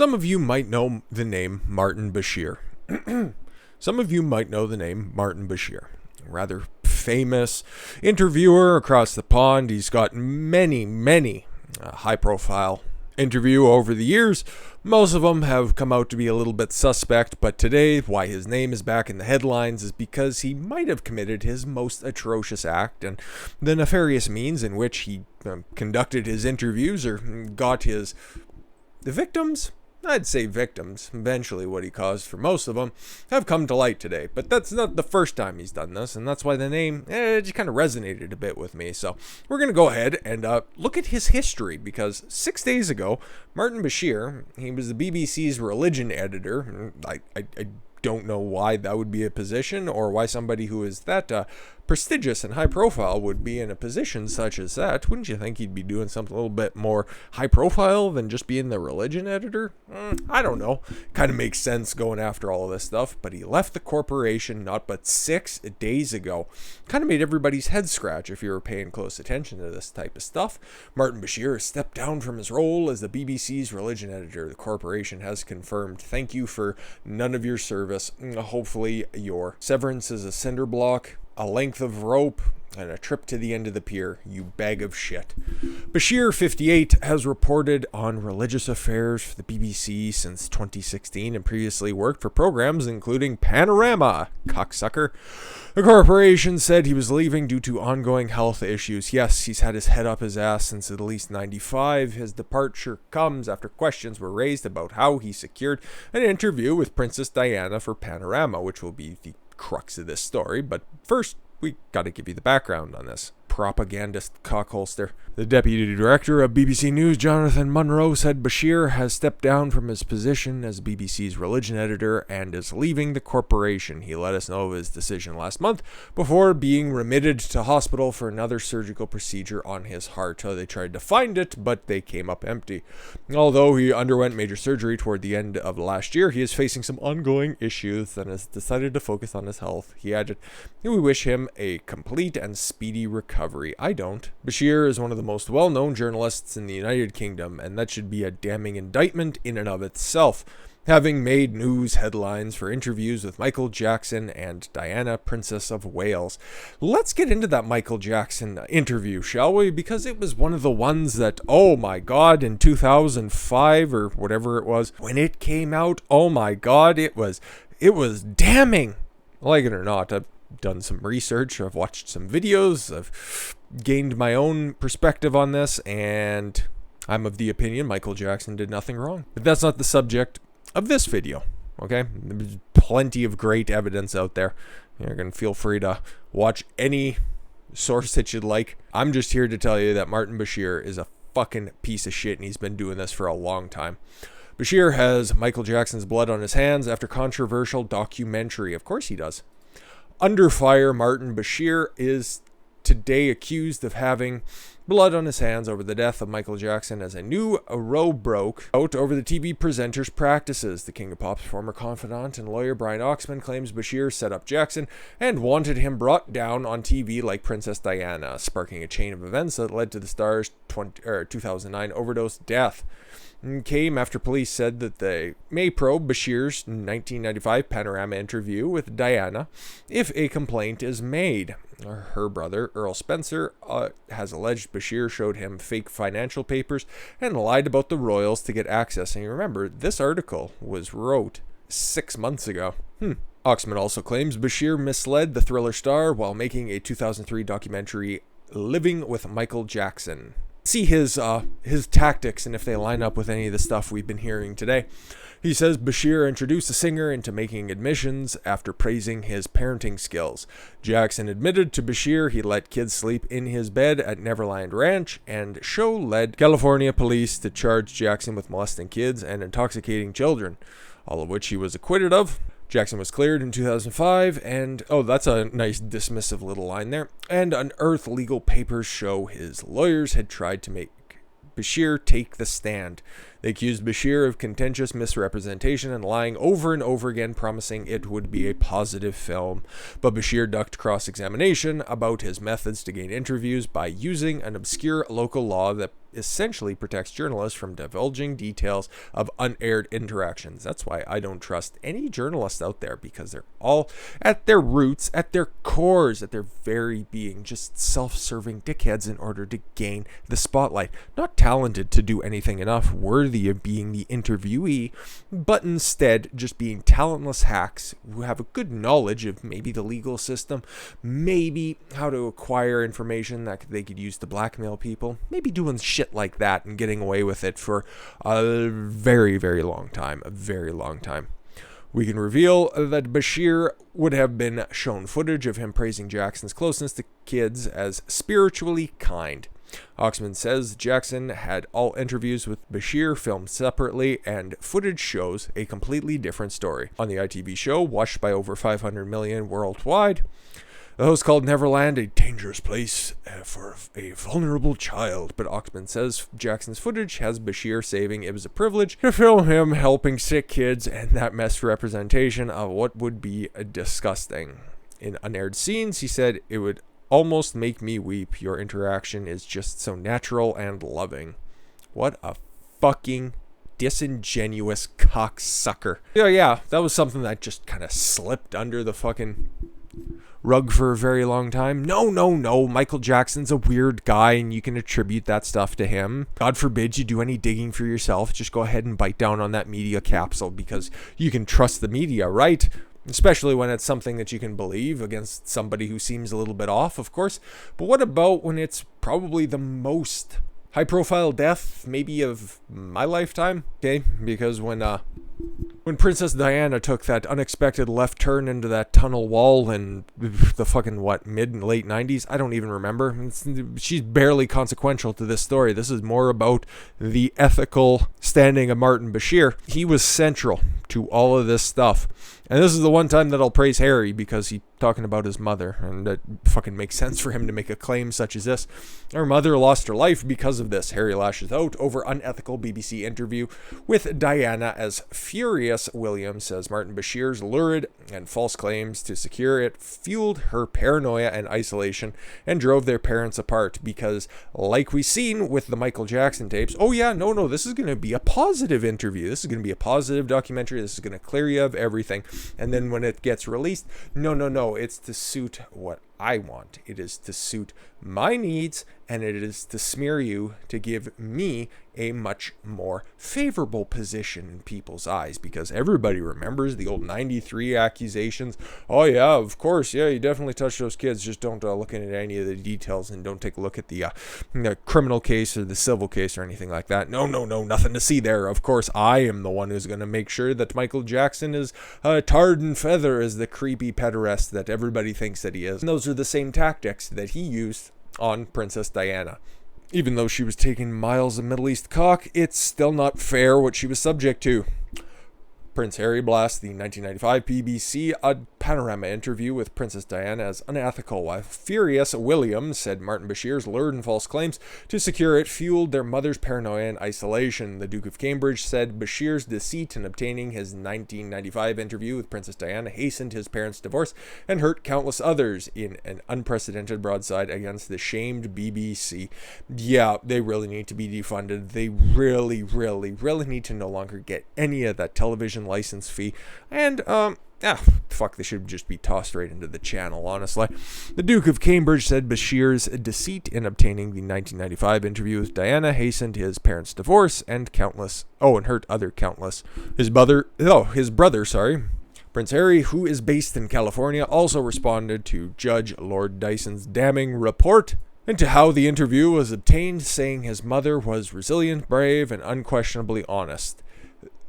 Some of you might know the name Martin Bashir. Some of you might know the name Martin Bashir. A rather famous interviewer across the pond. He's got many high-profile interview over the years. Most of them have come out to be a little bit suspect, but today, why his name is back in the headlines is because he might have committed his most atrocious act, and the nefarious means in which he conducted his interviews or got the victims. I'd say victims, eventually what he caused for most of them, have come to light today. But that's not the first time he's done this, and that's why the name just kind of resonated a bit with me. So we're going to go ahead and look at his history, because 6 days ago, Martin Bashir, he was the BBC's religion editor. I don't know why that would be a position, or why somebody who is that prestigious and high profile would be in a position such as that. Wouldn't you think he'd be doing something a little bit more high profile than just being the religion editor? I don't know. Kind of makes sense going after all of this stuff, but he left the corporation not but 6 days ago. Kind of made everybody's head scratch if you were paying close attention to this type of stuff. Martin Bashir has stepped down from his role as the BBC's religion editor. The corporation has confirmed. Thank you for none of your service. Hopefully your severance is a cinder block, a length of rope, and a trip to the end of the pier, you bag of shit. Bashir, 58, has reported on religious affairs for the BBC since 2016 and previously worked for programs including Panorama, cocksucker. The corporation said he was leaving due to ongoing health issues. Yes, he's had his head up his ass since at least 95. His departure comes after questions were raised about how he secured an interview with Princess Diana for Panorama, which will be the crux of this story. But first, we gotta give you the background on this propagandist cockholster. The deputy director of BBC News, Jonathan Munro, said Bashir has stepped down from his position as BBC's religion editor and is leaving the corporation. He let us know of his decision last month before being remitted to hospital for another surgical procedure on his heart. They tried to find it, but they came up empty. Although he underwent major surgery toward the end of last year, he is facing some ongoing issues and has decided to focus on his health. He added, "We wish him a complete and speedy recovery." I don't. Bashir is one of the most well-known journalists in the United Kingdom, and that should be a damning indictment in and of itself, having made news headlines for interviews with Michael Jackson and Diana, Princess of Wales. Let's get into that Michael Jackson interview, shall we? Because it was one of the ones that, oh my god, in 2005 or whatever it was, when it came out, oh my god, it was damning. Like it or not, I've done some research, I've watched some videos, I've gained my own perspective on this, and I'm of the opinion Michael Jackson did nothing wrong. But that's not the subject of this video, okay? There's plenty of great evidence out there. You're going to feel free to watch any source that you'd like. I'm just here to tell you that Martin Bashir is a fucking piece of shit, and he's been doing this for a long time. Bashir has Michael Jackson's blood on his hands after controversial documentary. Of course he does. Under fire, Martin Bashir is today accused of having blood on his hands over the death of Michael Jackson as a new row broke out over the TV presenter's practices. The King of Pop's former confidant and lawyer Brian Oxman claims Bashir set up Jackson and wanted him brought down on TV like Princess Diana, sparking a chain of events that led to the star's 2009 overdose death. Came after police said that they may probe Bashir's 1995 Panorama interview with Diana if a complaint is made. Her brother, Earl Spencer, has alleged Bashir showed him fake financial papers and lied about the royals to get access. And you remember, this article was wrote 6 months ago. Oxman also claims Bashir misled the Thriller star while making a 2003 documentary, Living with Michael Jackson. See his tactics and if they line up with any of the stuff we've been hearing today. He says Bashir introduced the singer into making admissions after praising his parenting skills. Jackson admitted to Bashir he let kids sleep in his bed at Neverland Ranch, and show led California police to charge Jackson with molesting kids and intoxicating children, all of which he was acquitted of. Jackson was cleared in 2005, and, oh, that's a nice dismissive little line there, and unearthed legal papers show his lawyers had tried to make Bashir take the stand. They accused Bashir of contentious misrepresentation and lying over and over again, promising it would be a positive film. But Bashir ducked cross-examination about his methods to gain interviews by using an obscure local law that essentially protects journalists from divulging details of unaired interactions. That's why I don't trust any journalists out there, because they're all at their roots, at their cores, at their very being, just self-serving dickheads in order to gain the spotlight. Not talented to do anything enough worthy of being the interviewee, but instead just being talentless hacks who have a good knowledge of maybe the legal system, maybe how to acquire information that they could use to blackmail people, maybe doing shit like that and getting away with it for a very, very long time. A very long time. We can reveal that Bashir would have been shown footage of him praising Jackson's closeness to kids as spiritually kind. Oxman says Jackson had all interviews with Bashir filmed separately, and footage shows a completely different story. On the ITV show, watched by over 500 million worldwide, the host called Neverland a dangerous place for a vulnerable child, but Oxman says Jackson's footage has Bashir saying it was a privilege to film him helping sick kids, and that messed representation of what would be disgusting. In unaired scenes, he said, "It would almost make me weep. Your interaction is just so natural and loving." What a fucking disingenuous cocksucker. Yeah, that was something that just kind of slipped under the fucking rug for a very long time. No, Michael Jackson's a weird guy and you can attribute that stuff to him. God forbid you do any digging for yourself. Just go ahead and bite down on that media capsule, because you can trust the media, right? Especially when it's something that you can believe against somebody who seems a little bit off, of course. But what about when it's probably the most high-profile death, maybe of my lifetime? Okay, because when Princess Diana took that unexpected left turn into that tunnel wall in the fucking, mid and late 90s? I don't even remember. She's barely consequential to this story. This is more about the ethical standing of Martin Bashir. He was central to all of this stuff. And this is the one time that I'll praise Harry, because he's talking about his mother, and it fucking makes sense for him to make a claim such as this. Her mother lost her life because of this. Harry lashes out over unethical BBC interview with Diana as furious. Williams says Martin Bashir's lurid and false claims to secure it fueled her paranoia and isolation and drove their parents apart, because like we seen with the Michael Jackson tapes, no, this is going to be a positive interview. This is going to be a positive documentary. This is going to clear you of everything. And then when it gets released, no, it's to suit what I want. It is to suit my needs, and it is to smear you to give me a much more favorable position in people's eyes, because everybody remembers the old 93 accusations. Oh yeah, of course, yeah, you definitely touched those kids, just don't look into any of the details, and don't take a look at the criminal case or the civil case or anything like that. No, nothing to see there. Of course, I am the one who's going to make sure that Michael Jackson is tarred and feather as the creepy pederast that everybody thinks that he is. And those are the same tactics that he used on Princess Diana. Even though she was taking miles of Middle East cock, it's still not fair what she was subject to. Prince Harry blasts the 1995 BBC Panorama interview with Princess Diana as unethical, while furious Williams said Martin Bashir's lurid and false claims to secure it fueled their mother's paranoia and isolation. The Duke of Cambridge said Bashir's deceit in obtaining his 1995 interview with Princess Diana hastened his parents' divorce and hurt countless others in an unprecedented broadside against the shamed BBC. Yeah, they really need to be defunded. They really need to no longer get any of that television license fee. And, they should just be tossed right into the channel, honestly. The Duke of Cambridge said Bashir's deceit in obtaining the 1995 interview with Diana hastened his parents' divorce and hurt other countless. His brother, Prince Harry, who is based in California, also responded to Judge Lord Dyson's damning report into how the interview was obtained, saying his mother was resilient, brave, and unquestionably honest.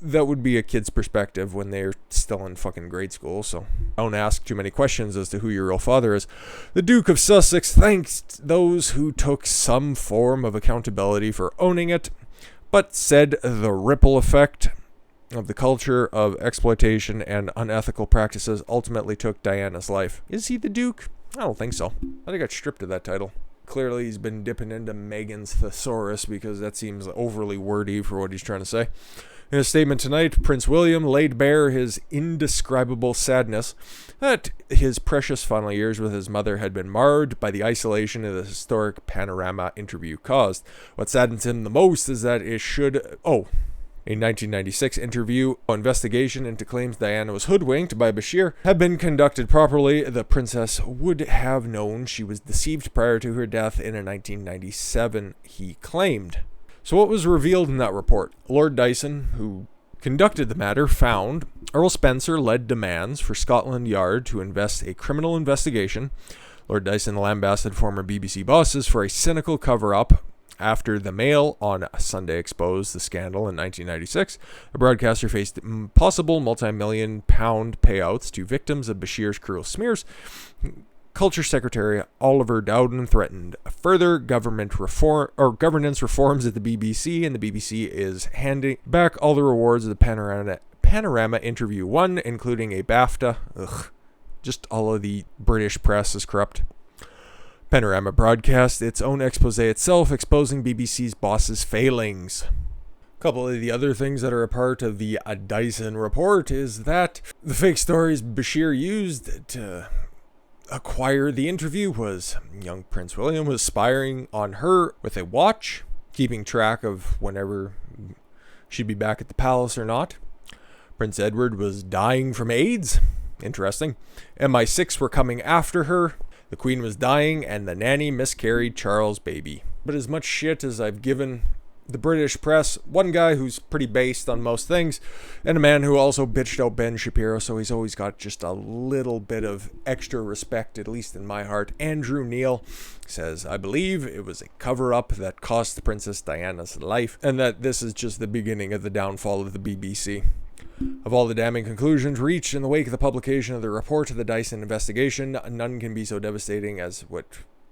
That would be a kid's perspective when they're still in fucking grade school, so don't ask too many questions as to who your real father is. The Duke of Sussex thanked those who took some form of accountability for owning it, but said the ripple effect of the culture of exploitation and unethical practices ultimately took Diana's life. Is he the Duke? I don't think so. I think I got stripped of that title. Clearly he's been dipping into Megan's thesaurus, because that seems overly wordy for what he's trying to say. In a statement tonight, Prince William laid bare his indescribable sadness that his precious final years with his mother had been marred by the isolation of the historic Panorama interview caused. What saddens him the most is that it should... A 1996 investigation into claims Diana was hoodwinked by Bashir had been conducted properly. The princess would have known she was deceived prior to her death in a 1997, he claimed. So what was revealed in that report? Lord Dyson, who conducted the matter, found Earl Spencer led demands for Scotland Yard to invest a criminal investigation. Lord Dyson lambasted former BBC bosses for a cynical cover-up after the Mail on Sunday exposed the scandal in 1996. The broadcaster faced possible multi-million pound payouts to victims of Bashir's cruel smears. Culture Secretary Oliver Dowden threatened further governance reforms at the BBC, and the BBC is handing back all the rewards of the Panorama interview won, including a BAFTA. Just all of the British press is corrupt. Panorama broadcast its own expose itself, exposing BBC's boss's failings. A couple of the other things that are a part of the Dyson report is that the fake stories Bashir used to acquire the interview was young Prince William was spying on her with a watch, keeping track of whenever she'd be back at the palace or not. Prince Edward was dying from AIDS. Interesting. MI6 were coming after her. The Queen was dying, and the nanny miscarried Charles' baby. But as much shit as I've given the British press, one guy who's pretty based on most things, and a man who also bitched out Ben Shapiro, so he's always got just a little bit of extra respect, at least in my heart. Andrew Neil says, I believe it was a cover-up that cost Princess Diana's life, and that this is just the beginning of the downfall of the BBC. Of all the damning conclusions reached in the wake of the publication of the report of the Dyson investigation, none can be so devastating as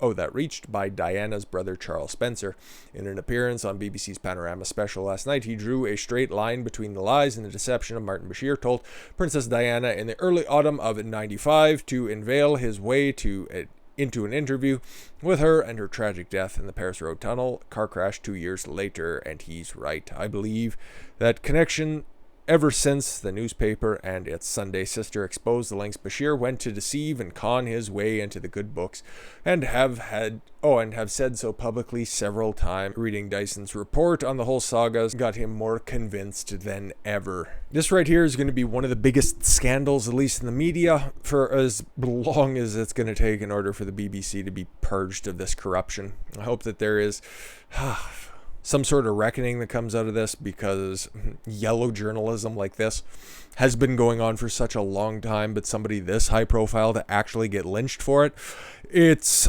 that reached by Diana's brother Charles Spencer. In an appearance on BBC's Panorama special last night, he drew a straight line between the lies and the deception of Martin Bashir told Princess Diana in the early autumn of '95 to unveil his way into an interview with her and her tragic death in the Paris Road Tunnel car crash 2 years later, and he's right. I believe that connection ever since the newspaper and its Sunday sister exposed the lengths Bashir went to deceive and con his way into the good books, and have said so publicly several times. Reading Dyson's report on the whole saga got him more convinced than ever. This right here is going to be one of the biggest scandals, at least in the media, for as long as it's going to take in order for the BBC to be purged of this corruption. I hope that there is some sort of reckoning that comes out of this, because yellow journalism like this has been going on for such a long time, but somebody this high profile to actually get lynched for it, it's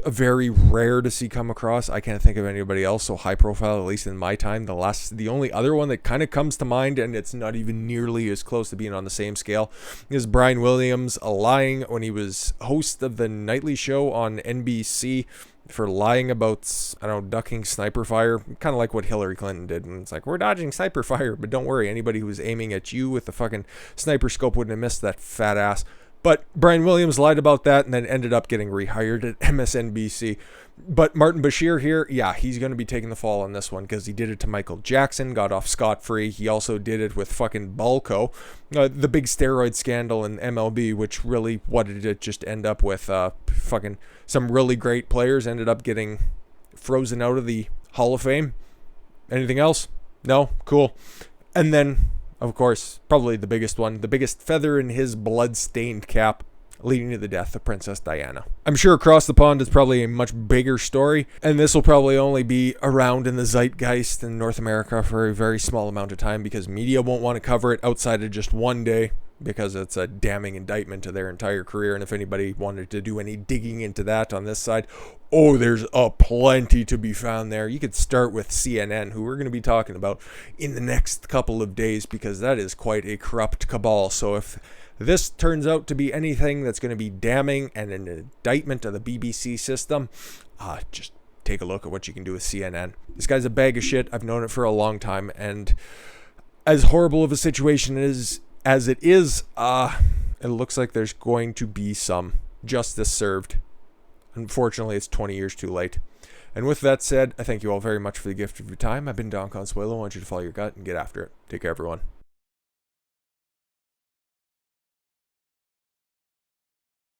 very rare to see come across. I can't think of anybody else so high profile, at least in my time. The only other one that kind of comes to mind, and it's not even nearly as close to being on the same scale, is Brian Williams lying when he was host of the nightly show on NBC for lying about, ducking sniper fire, kind of like what Hillary Clinton did. And it's like, we're dodging sniper fire, but don't worry, anybody who was aiming at you with the fucking sniper scope wouldn't have missed that fat ass. But Brian Williams lied about that and then ended up getting rehired at MSNBC. But Martin Bashir here, yeah, he's going to be taking the fall on this one, because he did it to Michael Jackson, got off scot-free. He also did it with fucking Balco, the big steroid scandal in MLB, which really, what did it just end up with? Fucking some really great players ended up getting frozen out of the Hall of Fame. Anything else? No? Cool. And then, of course, probably the biggest one, the biggest feather in his blood-stained cap, leading to the death of Princess Diana. I'm sure across the pond it's probably a much bigger story, and this will probably only be around in the zeitgeist in North America for a very small amount of time, because media won't want to cover it outside of just one day, because it's a damning indictment to their entire career. And if anybody wanted to do any digging into that on this side, there's plenty to be found there. You could start with CNN, who we're going to be talking about in the next couple of days, because that is quite a corrupt cabal. So if this turns out to be anything that's going to be damning and an indictment of the BBC system, just take a look at what you can do with CNN. This guy's a bag of shit. I've known it for a long time, and as horrible of a situation as it is, it looks like there's going to be some justice served Unfortunately, it's 20 years too late. And with that said, I thank you all very much for the gift of your time. I've been Don Consuelo. I want you to follow your gut and get after it. Take care, everyone.